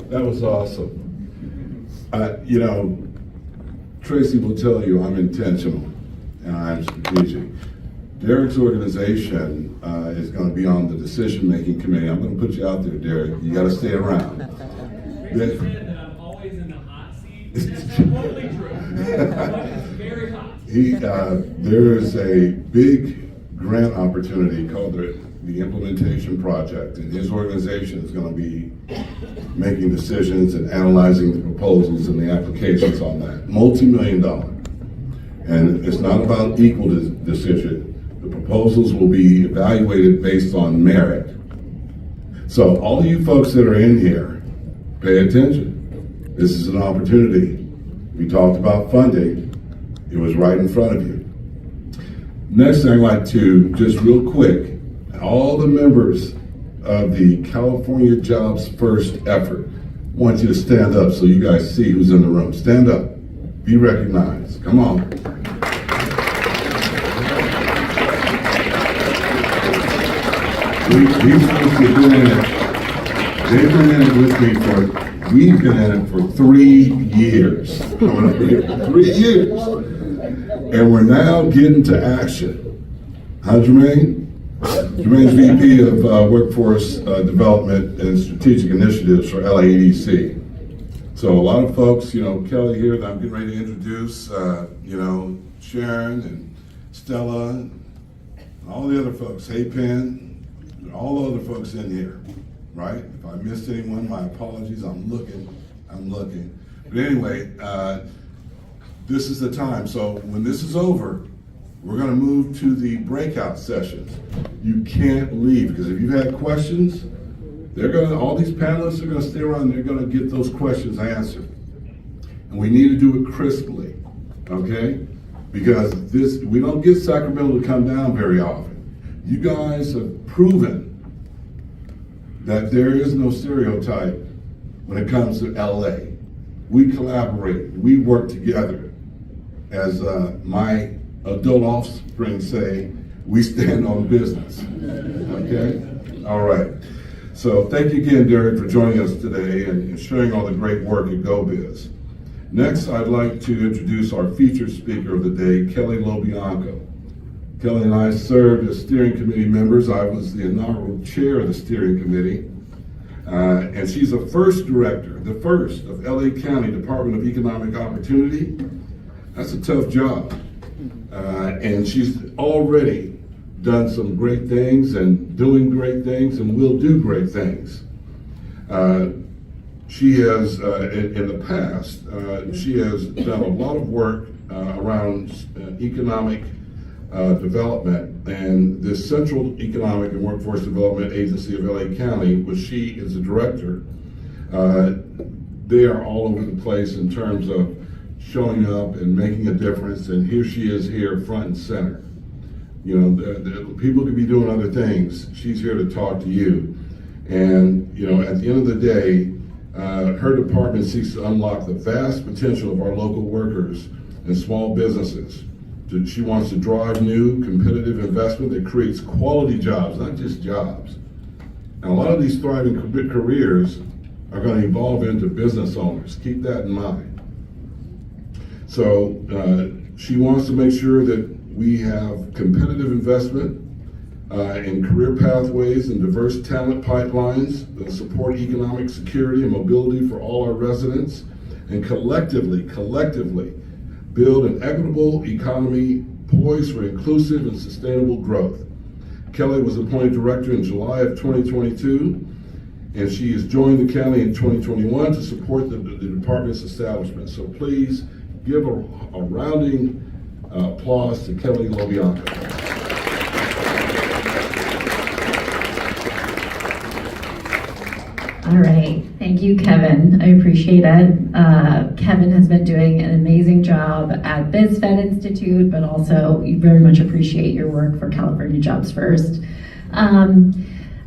That was awesome. You know, Tracy will tell you I'm intentional and I'm strategic. Derek's organization is going to be on the decision-making committee. I'm going to put you out there, Derek. You got to stay around. Rick said that I'm always in the hot seat. That's totally true. It's very hot. There is a big grant opportunity called the Implementation Project, and his organization is going to be making decisions and analyzing the proposals and the applications on that. Multi-million-dollar. And it's not about equal decision. The proposals will be evaluated based on merit. So all of you folks that are in here, pay attention. This is an opportunity. We talked about funding. It was right in front of you. Next thing I'd like to, just real quick, all the members of the California Jobs First effort, I want you to stand up so you guys see who's in the room. Stand up. Be recognized. Come on. These folks have been in it. They've been in it with me we've been in it for 3 years. 3 years. And we're now getting to action. Huh, Jermaine? Jermaine's VP of Workforce Development and Strategic Initiatives for LAEDC. So a lot of folks, you know, Kelly here that I'm getting ready to introduce, you know, Sharon and Stella, and all the other folks, Hey Penn, and all the other folks in here, right? If I missed anyone, my apologies, I'm looking. But anyway, this is the time. So when this is over, we're going to move to the breakout sessions. You can't leave, because if you've had questions, all these panelists are going to stay around and they're going to get those questions answered. And we need to do it crisply, okay? Because we don't get Sacramento to come down very often. You guys have proven that there is no stereotype when it comes to LA. We collaborate, we work together. As my adult offspring say, we stand on business, okay? All right. So thank you again, Derek, for joining us today and sharing all the great work at GoBiz. Next, I'd like to introduce our featured speaker of the day, Kelly Lobianco. Kelly and I served as steering committee members. I was the inaugural chair of the steering committee. And she's the first director of LA County Department of Economic Opportunity. That's a tough job. And she's already done some great things and doing great things and will do great things. She has, in the past, she has done a lot of work around economic development, and this Central Economic and Workforce Development Agency of LA County, which she is the director, they are all over the place in terms of showing up and making a difference, and here she is here front and center. You know, the people could be doing other things. She's here to talk to you. And, you know, at the end of the day, her department seeks to unlock the vast potential of our local workers and small businesses. She wants to drive new, competitive investment that creates quality jobs, not just jobs. And a lot of these thriving careers are going to evolve into business owners. Keep that in mind. So she wants to make sure that we have competitive investment in career pathways and diverse talent pipelines that support economic security and mobility for all our residents, and collectively build an equitable economy poised for inclusive and sustainable growth. Kelly was appointed director in July of 2022, and she has joined the county in 2021 to support the department's establishment. So please give a rounding applause to Kelly Lobianco. All right, thank you, Kevin. I appreciate it. Kevin has been doing an amazing job at BizFed Institute, but also we very much appreciate your work for California Jobs First.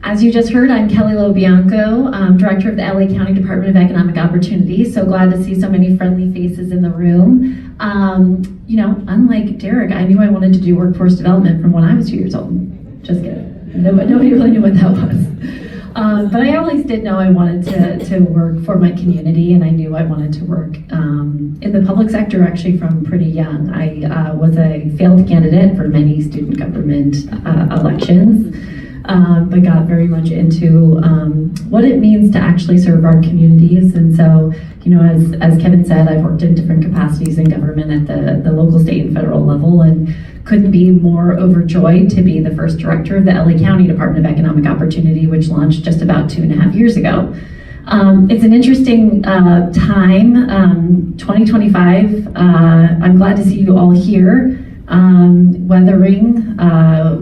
As you just heard, I'm Kelly Lobianco, Director of the LA County Department of Economic Opportunity. So glad to see so many friendly faces in the room. You know, unlike Derek, I knew I wanted to do workforce development from when I was 2 years old. Just kidding. Nobody really knew what that was. But I always did know I wanted to work for my community, and I knew I wanted to work in the public sector actually from pretty young. I was a failed candidate for many student government elections, but got very much into what it means to actually serve our communities. And so, as Kevin said, I've worked in different capacities in government at the local, state, and federal level, and couldn't be more overjoyed to be the first director of the LA County Department of Economic Opportunity, which launched just about 2.5 years ago. It's an interesting time, 2025. I'm glad to see you all here, weathering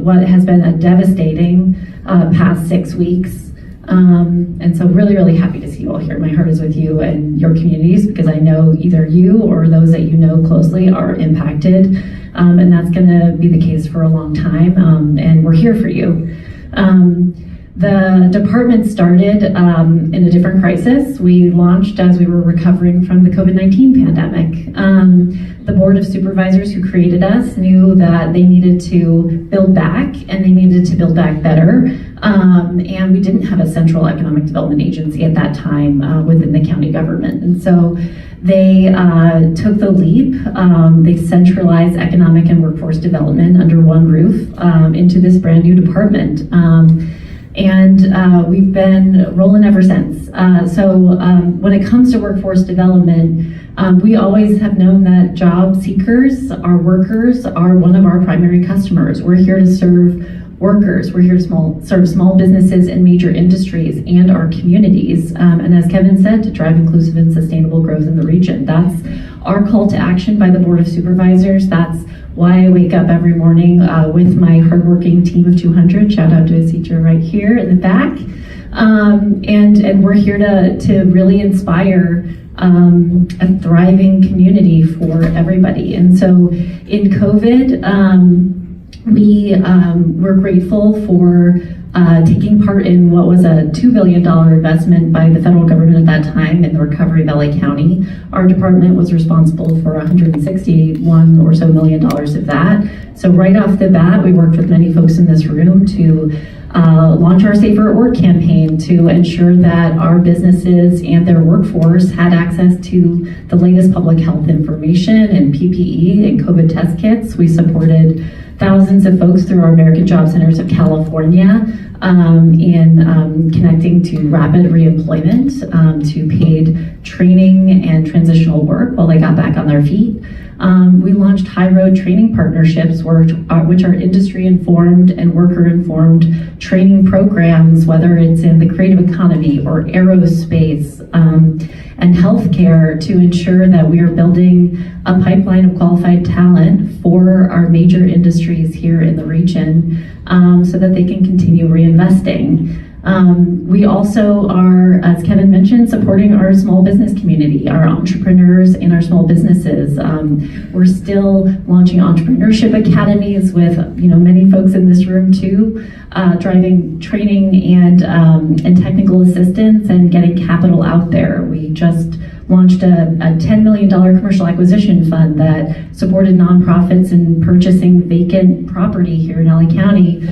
what has been a devastating past 6 weeks. And so really, really happy to see you all here. My heart is with you and your communities, because I know either you or those that you know closely are impacted. And that's going to be the case for a long time. And we're here for you. The department started in a different crisis. We launched as we were recovering from the COVID-19 pandemic. The Board of Supervisors who created us knew that they needed to build back, and they needed to build back better. And we didn't have a central economic development agency at that time within the county government. And so they took the leap. They centralized economic and workforce development under one roof into this brand new department. And we've been rolling ever since. So when it comes to workforce development, we always have known that job seekers, our workers, are one of our primary customers. We're here to serve workers. We're here to serve small businesses and major industries and our communities. And as Kevin said, to drive inclusive and sustainable growth in the region. That's our call to action by the Board of Supervisors. That's why I wake up every morning with my hardworking team of 200. Shout out to a teacher right here in the back. And we're here to really inspire a thriving community for everybody. And so in COVID, we're grateful for taking part in what was a $2 billion investment by the federal government at that time in the recovery of LA County. Our department was responsible for $161 or so million of that. So right off the bat, we worked with many folks in this room to launch our Safer at Work campaign to ensure that our businesses and their workforce had access to the latest public health information and PPE and COVID test kits. We supported thousands of folks through our American Job Centers of California in connecting to rapid reemployment, to paid training and transitional work while they got back on their feet. We launched high road training partnerships, which are industry-informed and worker-informed training programs, whether it's in the creative economy or aerospace and healthcare, to ensure that we are building a pipeline of qualified talent for our major industries here in the region so that they can continue reinvesting. We also are, as Kevin mentioned, supporting our small business community, our entrepreneurs and our small businesses. We're still launching entrepreneurship academies with many folks in this room too, driving training and technical assistance and getting capital out there. We just launched a $10 million commercial acquisition fund that supported nonprofits in purchasing vacant property here in LA County.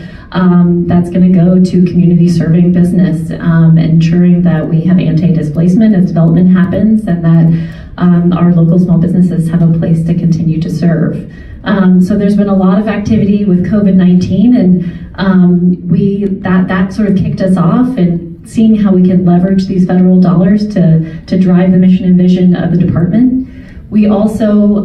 That's going to go to community serving business, ensuring that we have anti-displacement as development happens, and that our local small businesses have a place to continue to serve. So there's been a lot of activity with COVID-19, and that sort of kicked us off, and seeing how we can leverage these federal dollars to drive the mission and vision of the department. We also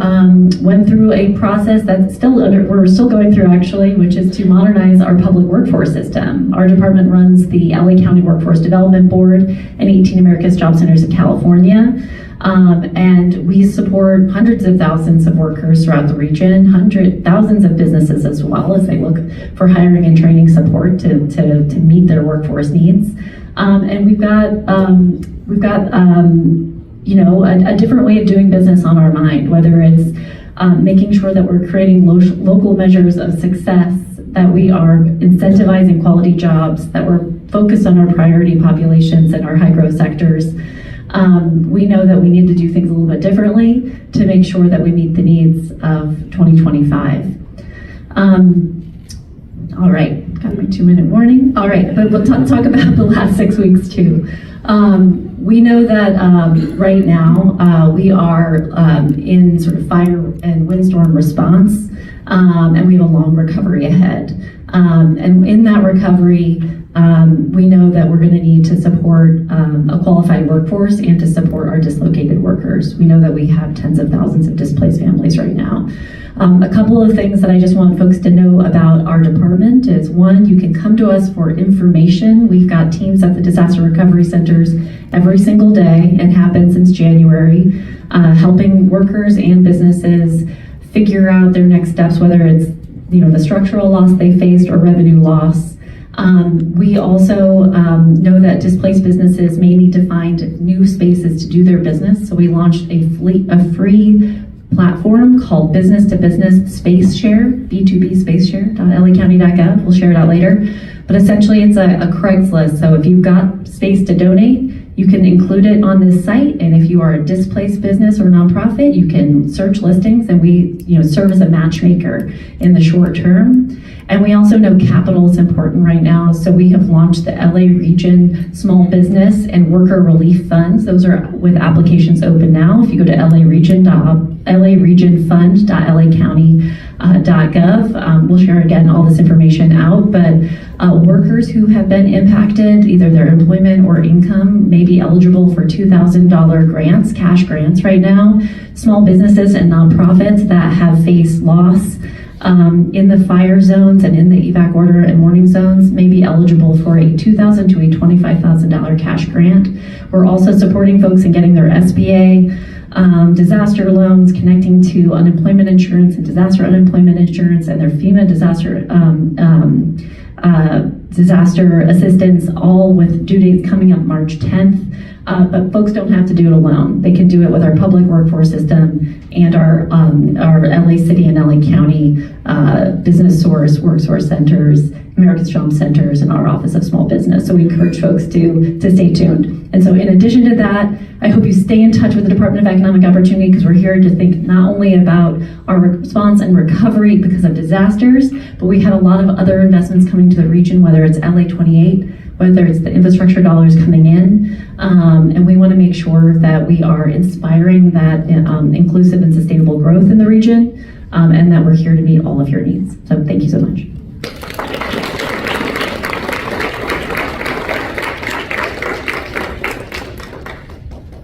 went through a process that's we're still going through actually, which is to modernize our public workforce system. Our department runs the LA County Workforce Development Board and 18 America's Job Centers of California. And we support hundreds of thousands of workers throughout the region, thousands of businesses as well, as they look for hiring and training support to meet their workforce needs. And we've got a different way of doing business on our mind, whether it's making sure that we're creating local measures of success, that we are incentivizing quality jobs, that we're focused on our priority populations and our high growth sectors. We know that we need to do things a little bit differently to make sure that we meet the needs of 2025. All right, got my 2-minute warning. All right, but we'll talk about the last 6 weeks too. We know that right now we are in sort of fire and windstorm response, and we have a long recovery ahead. And in that recovery, we know that we're going to need to support a qualified workforce and to support our dislocated workers. We know that we have tens of thousands of displaced families right now. A couple of things that I just want folks to know about our department is, one, you can come to us for information. We've got teams at the disaster recovery centers every single day and have been since January, helping workers and businesses figure out their next steps, whether it's the structural loss they faced or revenue loss. We also know that displaced businesses may need to find new spaces to do their business. So we launched a free platform called Business to Business Space Share, B2B Space Share.lacounty.gov. We'll share it out later. But essentially it's a Craigslist. So if you've got space to donate, you can include it on this site. And if you are a displaced business or nonprofit, you can search listings, and we serve as a matchmaker in the short term. And we also know capital is important right now. So we have launched the LA Region Small Business and Worker Relief Funds. Those are with applications open now. If you go to LAregionfund.lacounty.gov, we'll share again all this information out. But workers who have been impacted, either their employment or income, may be eligible for $2,000 grants, cash grants right now. Small businesses and nonprofits that have faced loss in the fire zones and in the evac order and warning zones may be eligible for a $2,000 to a $25,000 cash grant. We're also supporting folks in getting their SBA disaster loans, connecting to unemployment insurance and disaster unemployment insurance, and their FEMA disaster assistance, all with due dates coming up March 10th. But folks don't have to do it alone. They can do it with our public workforce system and our LA City and LA County Business Source, Work Source Centers, America's Jump Centers, and our Office of Small Business. So we encourage folks to stay tuned. And so in addition to that, I hope you stay in touch with the Department of Economic Opportunity, because we're here to think not only about our response and recovery because of disasters, but we have a lot of other investments coming to the region, whether it's LA 28, whether it's the infrastructure dollars coming in, and we want to make sure that we are inspiring that inclusive and sustainable growth in the region, and that we're here to meet all of your needs. So thank you so much.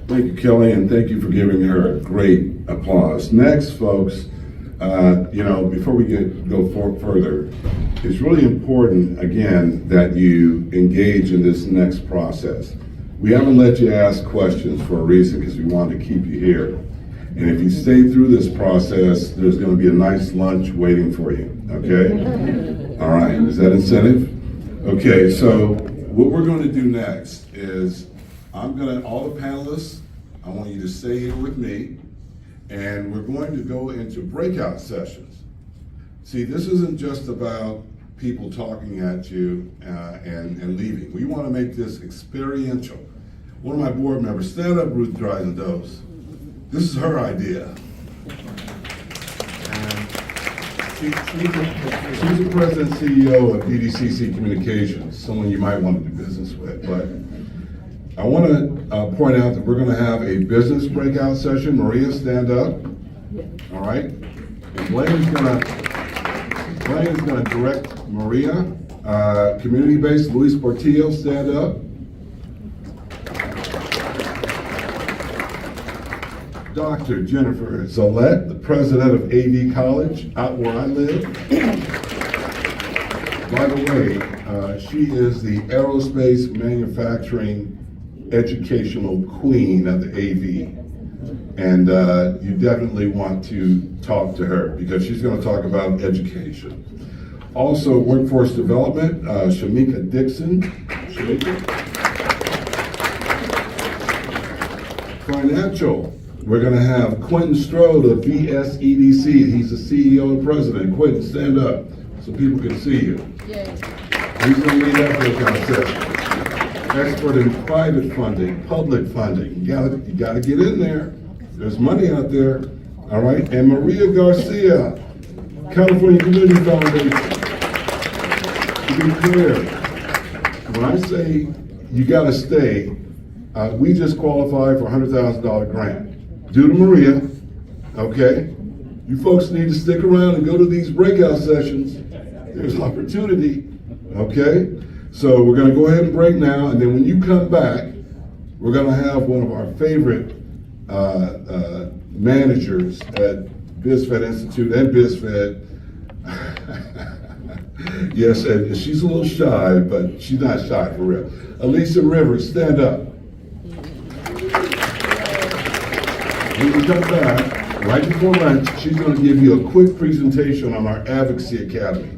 Thank you, Kelly, and thank you for giving her a great applause. Next, folks, before we go further, it's really important, again, that you engage in this next process. We haven't let you ask questions for a reason, because we want to keep you here. And if you stay through this process, there's going to be a nice lunch waiting for you, okay? All right, is that incentive? Okay, so what we're going to do next is all the panelists, I want you to stay here with me, and we're going to go into breakout sessions. See, this isn't just about people talking at you and leaving. We want to make this experiential. One of my board members, stand up, Ruth Dreisendos. This is her idea. And she's the president and CEO of DDCC Communications, someone you might want to do business with. But I want to point out that we're going to have a business breakout session. Maria, stand up. All right. And Blaine is going to direct Maria. Community-based, Luis Portillo, stand up. Dr. Jennifer Zolette, the president of AV College, out where I live. By the way, she is the aerospace manufacturing educational queen of the AV. And you definitely want to talk to her, because she's going to talk about education. Also, workforce development, Shamika Dixon. Shamika. Financial, we're going to have Quentin Strode of VSEDC. He's the CEO and president. Quentin, stand up so people can see you. Yay. He's going to lead that breakout session. Expert in private funding, public funding. You got to get in there. There's money out there. All right. And Maria Garcia, California Community Foundation. to be clear, when I say you gotta stay, we just qualified for a $100,000 grant due to Maria, okay? You folks need to stick around and go to these breakout sessions. There's opportunity, okay? So we're gonna go ahead and break now, and then when you come back, we're gonna have one of our favorite managers at BizFed Institute and BizFed. Yes, and she's a little shy, but she's not shy for real. Alicia Rivers, stand up. When we come back, right before lunch, she's going to give you a quick presentation on our Advocacy Academy.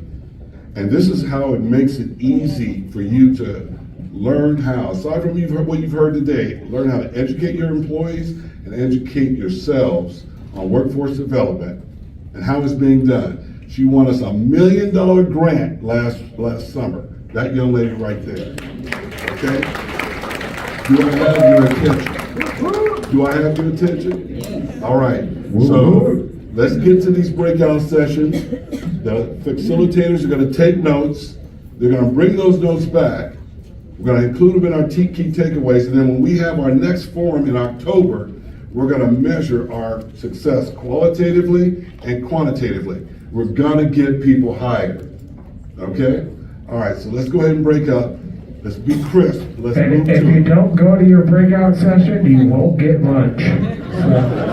And this is how it makes it easy for you to learn how, aside from what you've heard today, learn how to educate your employees and educate yourselves on workforce development and how it's being done. She won us $1 million grant last summer. That young lady right there. Okay? Do I have your attention? Do I have your attention? All right. So let's get to these breakout sessions. The facilitators are going to take notes. They're going to bring those notes back. We're going to include them in our key takeaways. And then when we have our next forum in October, we're going to measure our success qualitatively and quantitatively. We're going to get people hired. Okay? All right, so let's go ahead and break up. Let's be crisp. Let's move And if to you don't go to your breakout session, you won't get lunch. So.